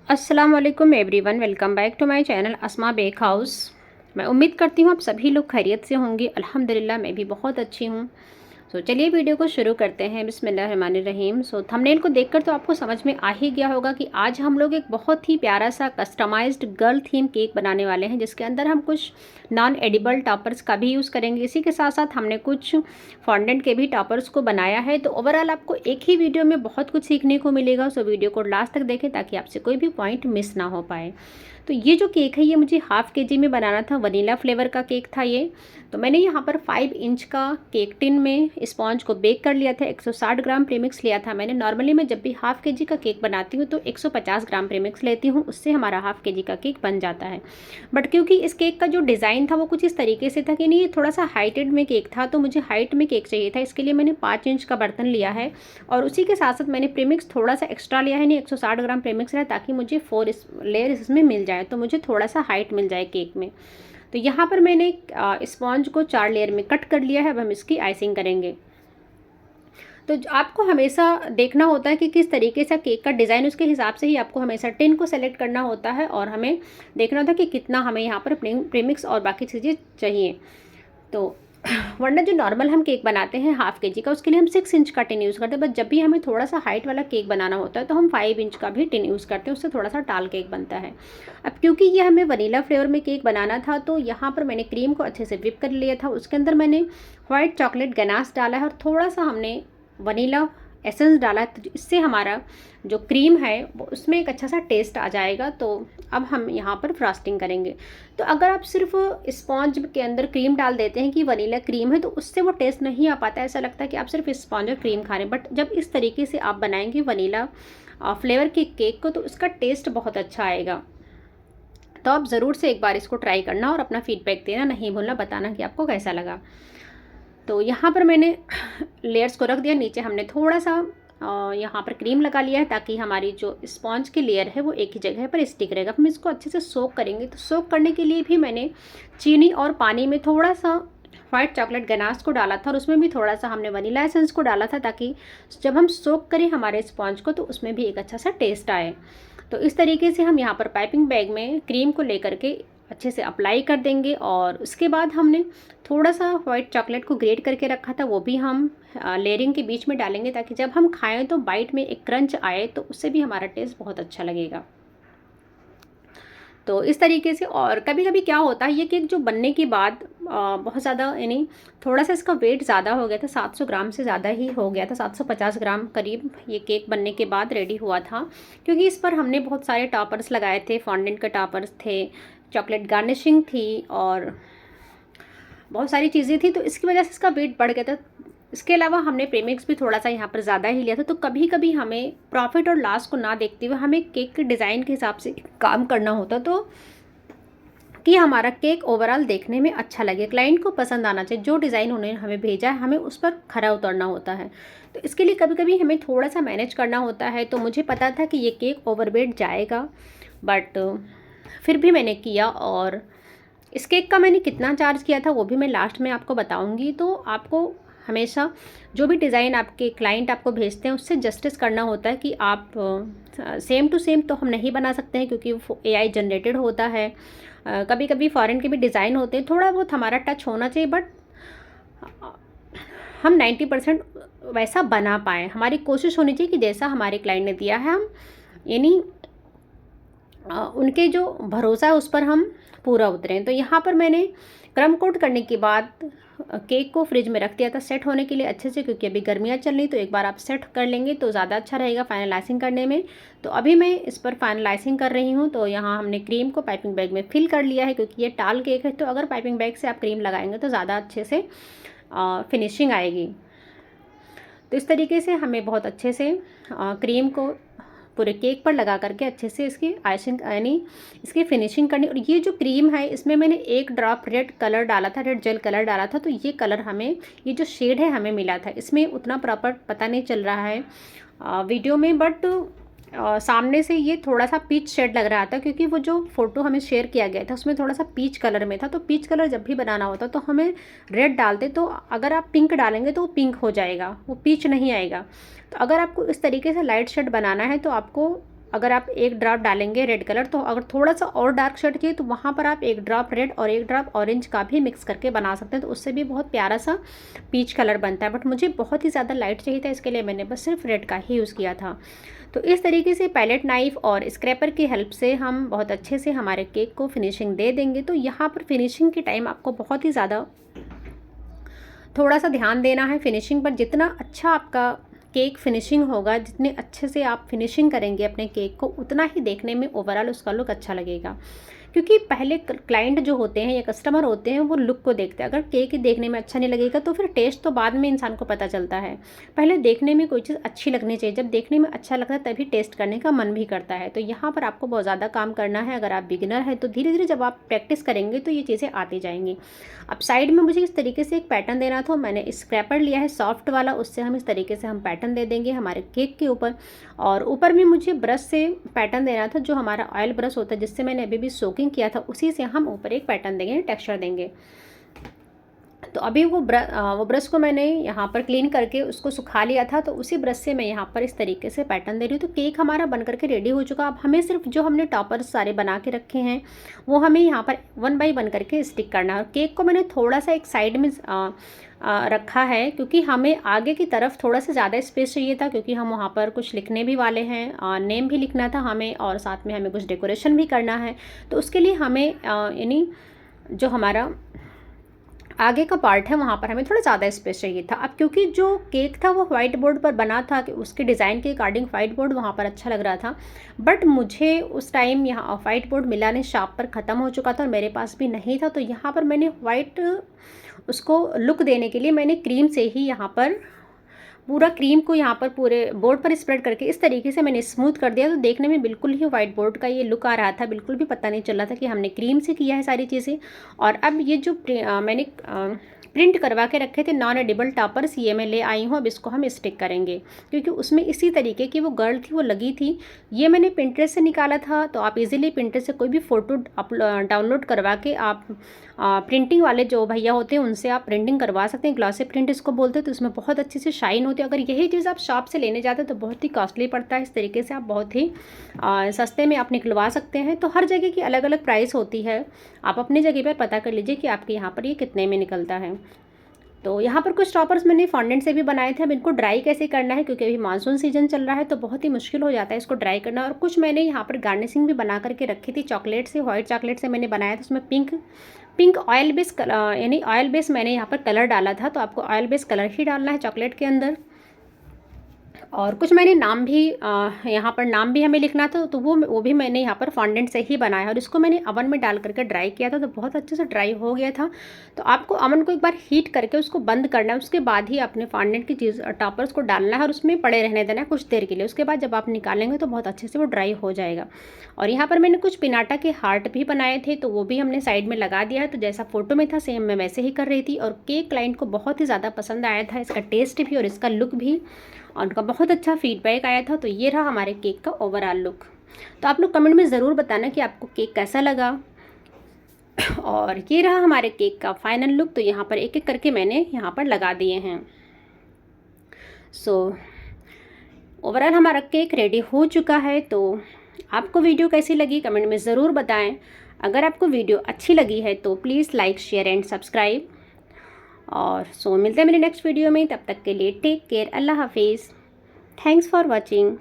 अस्सलाम वालेकुम everyone, welcome back to my channel Asma bake house. मैं उम्मीद करती हूँ आप सभी लोग खैरियत से होंगे। अल्हम्दुलिल्लाह मैं भी बहुत अच्छी हूँ। चलिए वीडियो को शुरू करते हैं। बिस्मिल्लाहिर्रहमानिर्रहीम। थंबनेल को देखकर तो आपको समझ में आ ही गया होगा कि आज हम लोग एक बहुत ही प्यारा सा कस्टमाइज्ड गर्ल थीम केक बनाने वाले हैं, जिसके अंदर हम कुछ नॉन एडिबल टॉपर्स का भी यूज़ करेंगे। इसी के साथ साथ हमने कुछ फॉन्डेंट के भी टॉपर्स को बनाया है। तो ओवरऑल आपको एक ही वीडियो में बहुत कुछ सीखने को मिलेगा। वीडियो को लास्ट तक देखें ताकि आपसे कोई भी पॉइंट मिस ना हो पाए। तो ये जो केक है ये मुझे हाफ़ केजी में बनाना था। वनीला फ्लेवर का केक था ये। तो मैंने यहाँ पर 5 इंच का केक टिन में स्पॉन्ज को बेक कर लिया था। 160 ग्राम प्रीमिक्स लिया था मैंने। नॉर्मली मैं जब भी हाफ़ केजी का केक बनाती हूँ तो 150 ग्राम प्रीमिक्स लेती हूँ, उससे हमारा हाफ़ केजी का केक बन जाता है। बट क्योंकि इस केक का जो डिज़ाइन था वो कुछ इस तरीके से था कि नहीं, ये थोड़ा सा हाइटेड में केक था, तो मुझे हाइट में केक चाहिए था। इसके लिए मैंने 5 इंच का बर्तन लिया है और उसी के साथ साथ मैंने प्रीमिक्स थोड़ा सा एक्स्ट्रा लिया है। नहीं, 160 ग्राम प्रीमिक्स है ताकि मुझे 4 लेयर इसमें मिल जाए, तो मुझे थोड़ा सा हाइट मिल जाए केक में। तो यहाँ पर मैंने स्पॉन्ज को 4 लेयर में कट कर लिया है। अब हम इसकी आइसिंग करेंगे। तो आपको हमेशा देखना होता है कि किस तरीके से केक का डिज़ाइन, उसके हिसाब से ही आपको हमेशा टिन को सेलेक्ट करना होता है और हमें देखना होता है कि कितना हमें यहाँ पर प्रीमिक्स और बाकी चीज़ें चाहिए। तो वरना जो नॉर्मल हम केक बनाते हैं हाफ़ केजी का, उसके लिए हम 6 इंच का टिन यूज़ करते हैं। बट जब भी हमें थोड़ा सा हाइट वाला केक बनाना होता है तो हम 5 इंच का भी टिन यूज़ करते हैं, उससे थोड़ा सा टाल केक बनता है। अब क्योंकि ये हमें वनीला फ्लेवर में केक बनाना था तो यहाँ पर मैंने क्रीम को अच्छे से व्हिप कर लिया था। उसके अंदर मैंने वाइट चॉकलेट गनाश डाला है और थोड़ा सा हमने वनीला एसेंस डाला है, तो इससे हमारा जो क्रीम है वो उसमें एक अच्छा सा टेस्ट आ जाएगा। तो अब हम यहाँ पर फ्रॉस्टिंग करेंगे। तो अगर आप सिर्फ स्पॉन्ज के अंदर क्रीम डाल देते हैं कि वनीला क्रीम है, तो उससे वो टेस्ट नहीं आ पाता है। ऐसा लगता है कि आप सिर्फ स्पॉन्ज और क्रीम खा रहे हैं। बट जब इस तरीके से आप बनाएंगे वनीला फ्लेवर के केक को, तो उसका टेस्ट बहुत अच्छा आएगा। तो आप ज़रूर से एक बार इसको ट्राई करना और अपना फीडबैक देना नहीं भूलना, बताना कि आपको कैसा लगा। तो यहाँ पर मैंने लेयर्स को रख दिया। नीचे हमने थोड़ा सा यहाँ पर क्रीम लगा लिया है ताकि हमारी जो स्पॉन्ज की लेयर है वो एक ही जगह पर स्टिक रहेगा। हम इसको अच्छे से सोक करेंगे। तो सोक करने के लिए भी मैंने चीनी और पानी में थोड़ा सा वाइट चॉकलेट गनाश को डाला था और उसमें भी थोड़ा सा हमने वनीला एसेंस को डाला था ताकि जब हम सोक करें हमारे स्पॉन्ज को तो उसमें भी एक अच्छा सा टेस्ट आए। तो इस तरीके से हम यहाँ पर पाइपिंग बैग में क्रीम को लेकर के अच्छे से अप्लाई कर देंगे। और उसके बाद हमने थोड़ा सा वाइट चॉकलेट को ग्रेट करके रखा था, वो भी हम लेयरिंग के बीच में डालेंगे ताकि जब हम खाएं तो बाइट में एक क्रंच आए, तो उससे भी हमारा टेस्ट बहुत अच्छा लगेगा। तो इस तरीके से। और कभी कभी क्या होता है, ये केक जो बनने के बाद बहुत ज़्यादा यानी थोड़ा सा इसका वेट ज़्यादा हो गया था, 700 ग्राम से ज़्यादा ही हो गया था। 750 ग्राम करीब ये केक बनने के बाद रेडी हुआ था, क्योंकि इस पर हमने बहुत सारे टॉपर्स लगाए थे। फॉन्डेंट के टॉपर्स थे, चॉकलेट गार्निशिंग थी और बहुत सारी चीज़ें थी, तो इसकी वजह से इसका वेट बढ़ गया था। इसके अलावा हमने प्रीमिक्स भी थोड़ा सा यहाँ पर ज़्यादा ही लिया था। तो कभी कभी हमें प्रॉफिट और लॉस को ना देखते हुए हमें केक के डिज़ाइन के हिसाब से काम करना होता, तो कि हमारा केक ओवरऑल देखने में अच्छा लगे, क्लाइंट को पसंद आना चाहिए। जो डिज़ाइन उन्होंने हमें भेजा है हमें उस पर खरा उतरना होता है। तो इसके लिए कभी कभी हमें थोड़ा सा मैनेज करना होता है। तो मुझे पता था कि ये केक ओवरवेट जाएगा, बट फिर भी मैंने किया। और इस केक का मैंने कितना चार्ज किया था वो भी मैं लास्ट में आपको बताऊंगी। तो आपको हमेशा जो भी डिज़ाइन आपके क्लाइंट आपको भेजते हैं उससे जस्टिस करना होता है कि आप सेम टू सेम तो हम नहीं बना सकते हैं, क्योंकि वो AI जनरेटेड होता है। कभी कभी फॉरेन के भी डिज़ाइन होते हैं, थोड़ा बहुत हमारा टच होना चाहिए, बट हम 90% वैसा बना पाएँ। हमारी कोशिश होनी चाहिए कि जैसा हमारे क्लाइंट ने दिया है हम यानी उनके जो भरोसा है उस पर हम पूरा उतरें। तो यहाँ पर मैंने क्रम कोट करने के बाद केक को फ्रिज में रख दिया था सेट होने के लिए अच्छे से, क्योंकि अभी गर्मियाँ चल रही, तो एक बार आप सेट कर लेंगे तो ज़्यादा अच्छा रहेगा फाइनलाइजिंग करने में। तो अभी मैं इस पर फाइनलाइजिंग कर रही हूँ। तो यहाँ हमने क्रीम को पाइपिंग बैग में फिल कर लिया है, क्योंकि ये टाल केक है, तो अगर पाइपिंग बैग से आप क्रीम लगाएंगे तो ज़्यादा अच्छे से फिनिशिंग आएगी। तो इस तरीके से हमें बहुत अच्छे से क्रीम को पूरे केक पर लगा करके अच्छे से इसकी आइसिंग यानी इसकी फिनिशिंग करनी। और ये जो क्रीम है इसमें मैंने एक ड्रॉप रेड कलर डाला था, रेड जेल कलर डाला था। तो ये कलर हमें, ये जो शेड है हमें मिला था। इसमें उतना प्रॉपर पता नहीं चल रहा है वीडियो में, बट सामने से ये थोड़ा सा पीच शेड लग रहा था, क्योंकि वो जो फ़ोटो हमें शेयर किया गया था उसमें थोड़ा सा पीच कलर में था। तो पीच कलर जब भी बनाना होता तो हमें रेड डालते, तो अगर आप पिंक डालेंगे तो वो पिंक हो जाएगा, वो पीच नहीं आएगा। तो अगर आपको इस तरीके से लाइट शेड बनाना है तो आपको अगर आप एक ड्रॉप डालेंगे रेड कलर, तो अगर थोड़ा सा और डार्क शेड चाहिए तो वहाँ पर आप एक ड्रॉप रेड और एक ड्रॉप ऑरेंज का भी मिक्स करके बना सकते हैं, तो उससे भी बहुत प्यारा सा पीच कलर बनता है। बट मुझे बहुत ही ज़्यादा लाइट चाहिए था, इसके लिए मैंने बस सिर्फ रेड का ही यूज़ किया था। तो इस तरीके से पैलेट नाइफ़ और स्क्रैपर की हेल्प से हम बहुत अच्छे से हमारे केक को फिनिशिंग दे देंगे। तो यहाँ पर फिनिशिंग के टाइम आपको बहुत ही ज़्यादा थोड़ा सा ध्यान देना है फिनिशिंग पर। जितना अच्छा आपका केक फिनिशिंग होगा, जितने अच्छे से आप फिनिशिंग करेंगे अपने केक को, उतना ही देखने में ओवरऑल उसका लुक अच्छा लगेगा। क्योंकि पहले क्लाइंट जो होते हैं या कस्टमर होते हैं वो लुक को देखते हैं। अगर केक ही देखने में अच्छा नहीं लगेगा तो फिर टेस्ट तो बाद में इंसान को पता चलता है। पहले देखने में कोई चीज़ अच्छी लगनी चाहिए, जब देखने में अच्छा लगता है तभी टेस्ट करने का मन भी करता है। तो यहाँ पर आपको बहुत ज़्यादा काम करना है। अगर आप बिगिनर हैं तो धीरे धीरे जब आप प्रैक्टिस करेंगे तो ये चीज़ें आती जाएंगी। अब साइड में मुझे इस तरीके से एक पैटर्न देना था, मैंने स्क्रैपर लिया है सॉफ्ट वाला, उससे हम इस तरीके से हम पैटर्न दे देंगे हमारे केक के ऊपर। और ऊपर में मुझे ब्रश से पैटर्न देना था, जो हमारा ऑयल ब्रश होता है जिससे मैंने अभी भी सोकिंग किया था, उसी से हम ऊपर एक पैटर्न देंगे, टेक्सचर देंगे। तो अभी वो ब्रश को मैंने यहाँ पर क्लीन करके उसको सुखा लिया था, तो उसी ब्रश से मैं यहाँ पर इस तरीके से पैटर्न दे रही हूँ। तो केक हमारा बन करके रेडी हो चुका। अब हमें सिर्फ जो हमने टॉपर्स सारे बना के रखे हैं वो हमें यहाँ पर 1 बाय 1 करके स्टिक करना है। और केक को मैंने थोड़ा सा एक साइड में रखा है, क्योंकि हमें आगे की तरफ थोड़ा सा ज़्यादा स्पेस चाहिए था, क्योंकि हम वहाँ पर कुछ लिखने भी वाले हैं, नेम भी लिखना था हमें, और साथ में हमें कुछ डेकोरेशन भी करना है। तो उसके लिए हमें यानी जो हमारा आगे का पार्ट है वहाँ पर हमें थोड़ा ज़्यादा स्पेस चाहिए था। अब क्योंकि जो केक था वो वाइट बोर्ड पर बना था, कि उसके डिज़ाइन के अकॉर्डिंग वाइट बोर्ड वहाँ पर अच्छा लग रहा था, बट मुझे उस टाइम यहाँ वाइट बोर्ड मिला नहीं, शार्प पर ख़त्म हो चुका था और मेरे पास भी नहीं था। तो यहाँ पर मैंने वाइट उसको लुक देने के लिए मैंने क्रीम से ही यहाँ पर पूरा क्रीम को यहाँ पर पूरे बोर्ड पर स्प्रेड करके इस तरीके से मैंने स्मूथ कर दिया। तो देखने में बिल्कुल ही वाइट बोर्ड का ये लुक आ रहा था, बिल्कुल भी पता नहीं चल रहा था कि हमने क्रीम से किया है सारी चीज़ें। और अब ये जो मैंने प्रिंट करवा के रखे थे नॉन एडिबल टॉपर्स, ये मैं ले आई हूँ। अब इसको हम स्टिक करेंगे, क्योंकि उसमें इसी तरीके की वो गर्ल थी वो लगी थी। ये मैंने पिंटरेस्ट से निकाला था, तो आप इजीली पिंटरेस्ट से कोई भी फ़ोटो डाउनलोड करवा के आप प्रिंटिंग वाले जो भैया होते हैं उनसे आप प्रिंटिंग करवा सकते हैं। ग्लॉसी प्रिंट इसको बोलते हैं। तो इसमें बहुत अच्छी से शाइन होती है। अगर यही चीज़ आप शॉप से लेने जाते हैं तो बहुत ही कॉस्टली पड़ता है। इस तरीके से आप बहुत ही सस्ते में आप निकलवा सकते हैं। तो हर जगह की अलग अलग प्राइस होती है, आप अपनी जगह पर पता कर लीजिए कि आपके यहाँ पर ये कितने में निकलता है। तो यहाँ पर कुछ टॉपर्स मैंने फॉन्डेंट से भी बनाए थे। अब इनको ड्राई कैसे करना है, क्योंकि अभी मानसून सीजन चल रहा है तो बहुत ही मुश्किल हो जाता है इसको ड्राई करना। और कुछ मैंने यहाँ पर गार्निशिंग भी बना करके रखी थी चॉकलेट से, वाइट चॉकलेट से मैंने बनाया था। उसमें पिंक ऑयल बेस यानी ऑयल बेस मैंने यहाँ पर कलर डाला था। तो आपको ऑयल बेस कलर ही डालना है चॉकलेट के अंदर। और कुछ मैंने नाम भी यहाँ पर नाम भी हमें लिखना था, तो वो भी मैंने यहाँ पर फॉन्डेंट से ही बनाया। और इसको मैंने अवन में डाल करके ड्राई किया था, तो बहुत अच्छे से ड्राई हो गया था। तो आपको अवन को एक बार हीट करके उसको बंद करना है, उसके बाद ही अपने फॉन्डेंट की चीज़ टॉपर्स को डालना है और उसमें पड़े रहने देना है कुछ देर के लिए। उसके बाद जब आप निकालेंगे तो बहुत अच्छे से वो ड्राई हो जाएगा। और यहाँ पर मैंने कुछ पिनाटा के हार्ट भी बनाए थे, तो वो भी हमने साइड में लगा दिया है। तो जैसा फ़ोटो में था सेम मैं वैसे ही कर रही थी। और केक क्लाइंट को बहुत ही ज़्यादा पसंद आया था, इसका टेस्ट भी और इसका लुक भी, और उनका बहुत अच्छा फीडबैक आया था। तो ये रहा हमारे केक का ओवरऑल लुक। तो आप लोग कमेंट में ज़रूर बताना कि आपको केक कैसा लगा। और ये रहा हमारे केक का फाइनल लुक। तो यहाँ पर एक एक करके मैंने यहाँ पर लगा दिए हैं। सो ओवरऑल हमारा केक रेडी हो चुका है। तो आपको वीडियो कैसी लगी कमेंट में ज़रूर बताएं। अगर आपको वीडियो अच्छी लगी है तो please like share and subscribe. और मिलते हैं मेरे नेक्स्ट वीडियो में। तब तक के लिए टेक केयर, अल्लाह हाफिज़, थैंक्स फॉर वॉचिंग।